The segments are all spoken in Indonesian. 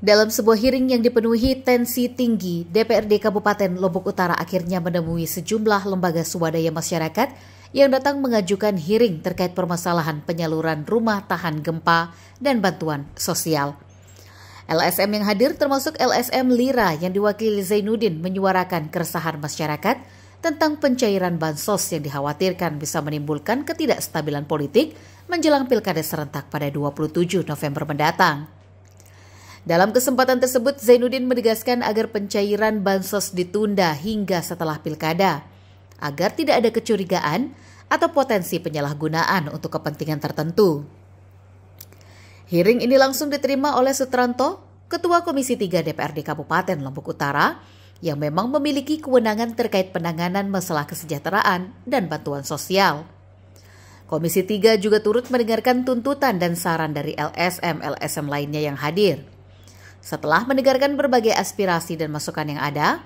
Dalam sebuah hearing yang dipenuhi tensi tinggi, DPRD Kabupaten Lombok Utara akhirnya menemui sejumlah lembaga swadaya masyarakat yang datang mengajukan hearing terkait permasalahan penyaluran rumah tahan gempa dan bantuan sosial. LSM yang hadir termasuk LSM Lira yang diwakili Zainuddin menyuarakan keresahan masyarakat tentang pencairan bansos yang dikhawatirkan bisa menimbulkan ketidakstabilan politik menjelang pilkada serentak pada 27 November mendatang. Dalam kesempatan tersebut, Zainuddin menegaskan agar pencairan bansos ditunda hingga setelah pilkada, agar tidak ada kecurigaan atau potensi penyalahgunaan untuk kepentingan tertentu. Hearing ini langsung diterima oleh Sutranto, Ketua Komisi 3 DPRD Kabupaten Lombok Utara, yang memang memiliki kewenangan terkait penanganan masalah kesejahteraan dan bantuan sosial. Komisi 3 juga turut mendengarkan tuntutan dan saran dari LSM lainnya yang hadir. Setelah mendengarkan berbagai aspirasi dan masukan yang ada,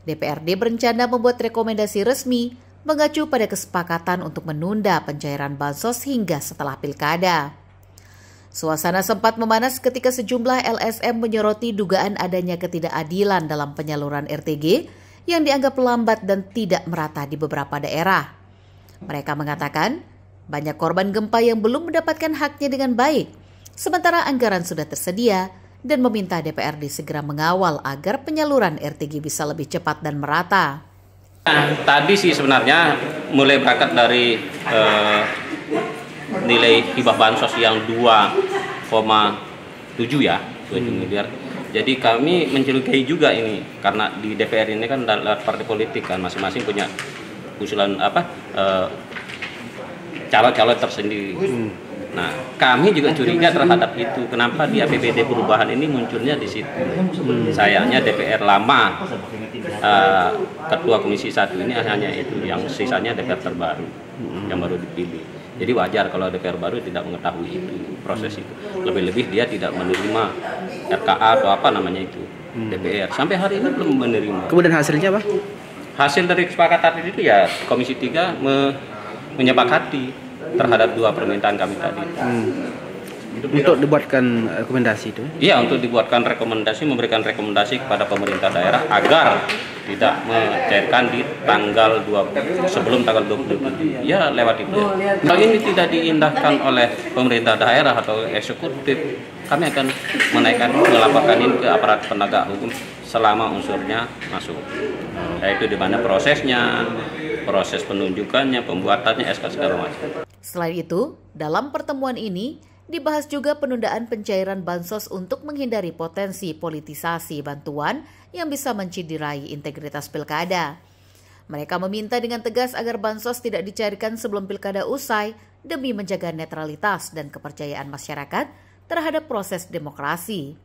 DPRD berencana membuat rekomendasi resmi mengacu pada kesepakatan untuk menunda pencairan bansos hingga setelah pilkada. Suasana sempat memanas ketika sejumlah LSM menyoroti dugaan adanya ketidakadilan dalam penyaluran RTG yang dianggap lambat dan tidak merata di beberapa daerah. Mereka mengatakan banyak korban gempa yang belum mendapatkan haknya dengan baik, sementara anggaran sudah tersedia, dan meminta DPRD segera mengawal agar penyaluran RTG bisa lebih cepat dan merata. Tadi sih sebenarnya mulai berangkat dari nilai hibah bansos yang 2,7 ya, 2 miliar. Jadi kami mencurigai juga ini, karena di DPR ini kan lewat partai politik kan, masing-masing punya usulan calon-calon tersendiri. Nah, kami juga curiga terhadap itu. Kenapa di APBD perubahan ini munculnya di situ? Sayangnya DPR lama, Ketua Komisi 1 ini hanya itu, yang sisanya DPR terbaru, yang baru dipilih. Jadi wajar kalau DPR baru tidak mengetahui itu, proses itu. Lebih-lebih dia tidak menerima RKA atau apa namanya itu, DPR. Sampai hari ini belum menerima. Kemudian hasilnya apa? Hasil dari kesepakatan itu ya Komisi 3 menyepakati terhadap 2 permintaan kami tadi. Untuk dibuatkan rekomendasi itu? Iya, untuk dibuatkan rekomendasi, memberikan rekomendasi kepada pemerintah daerah agar tidak mencairkan di sebelum tanggal 27. Ya, lewat itu. Kalau ini tidak diindahkan oleh pemerintah daerah atau eksekutif, kami akan melaporkan ini ke aparat penegak hukum selama unsurnya masuk. Yaitu di mana prosesnya, proses penunjukannya, pembuatannya, SK segala macam. Selain itu, dalam pertemuan ini dibahas juga penundaan pencairan bansos untuk menghindari potensi politisasi bantuan yang bisa menciderai integritas pilkada. Mereka meminta dengan tegas agar bansos tidak dicairkan sebelum pilkada usai demi menjaga netralitas dan kepercayaan masyarakat terhadap proses demokrasi.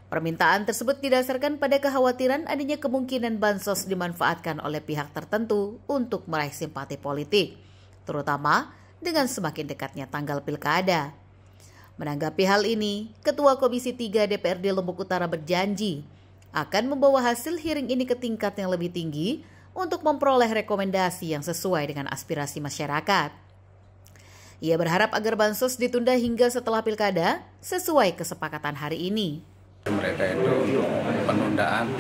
Permintaan tersebut didasarkan pada kekhawatiran adanya kemungkinan bansos dimanfaatkan oleh pihak tertentu untuk meraih simpati politik, terutama dengan semakin dekatnya tanggal pilkada. Menanggapi hal ini, Ketua Komisi 3 DPRD Lombok Utara berjanji akan membawa hasil hearing ini ke tingkat yang lebih tinggi untuk memperoleh rekomendasi yang sesuai dengan aspirasi masyarakat. Ia berharap agar bansos ditunda hingga setelah pilkada sesuai kesepakatan hari ini. Mereka itu untuk penundaan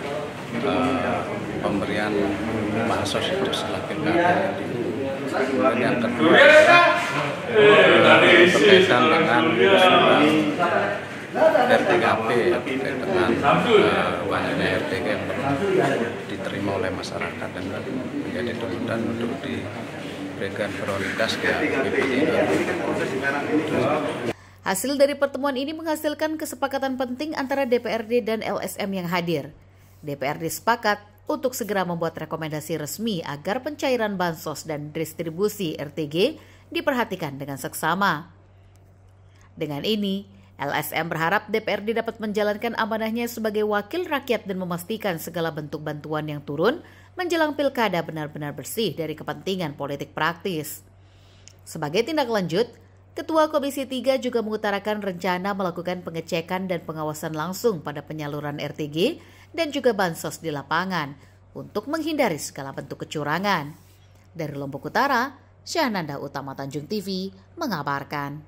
pemberian bansos itu setelah pilkada. Kemudian yang kedua adalah berkaitan dengan RTGP, terkait dengan banyaknya RTG yang belum diterima oleh masyarakat dan menjadi tuntutan untuk diberikan prioritas ke APBD. Hasil dari pertemuan ini menghasilkan kesepakatan penting antara DPRD dan LSM yang hadir. DPRD sepakat untuk segera membuat rekomendasi resmi agar pencairan bansos dan distribusi RTG diperhatikan dengan seksama. Dengan ini, LSM berharap DPRD dapat menjalankan amanahnya sebagai wakil rakyat dan memastikan segala bentuk bantuan yang turun menjelang pilkada benar-benar bersih dari kepentingan politik praktis. Sebagai tindak lanjut, Ketua Komisi 3 juga mengutarakan rencana melakukan pengecekan dan pengawasan langsung pada penyaluran RTG dan juga bansos di lapangan untuk menghindari segala bentuk kecurangan. Dari Lombok Utara, Syahnanda Utama Tanjung TV mengabarkan.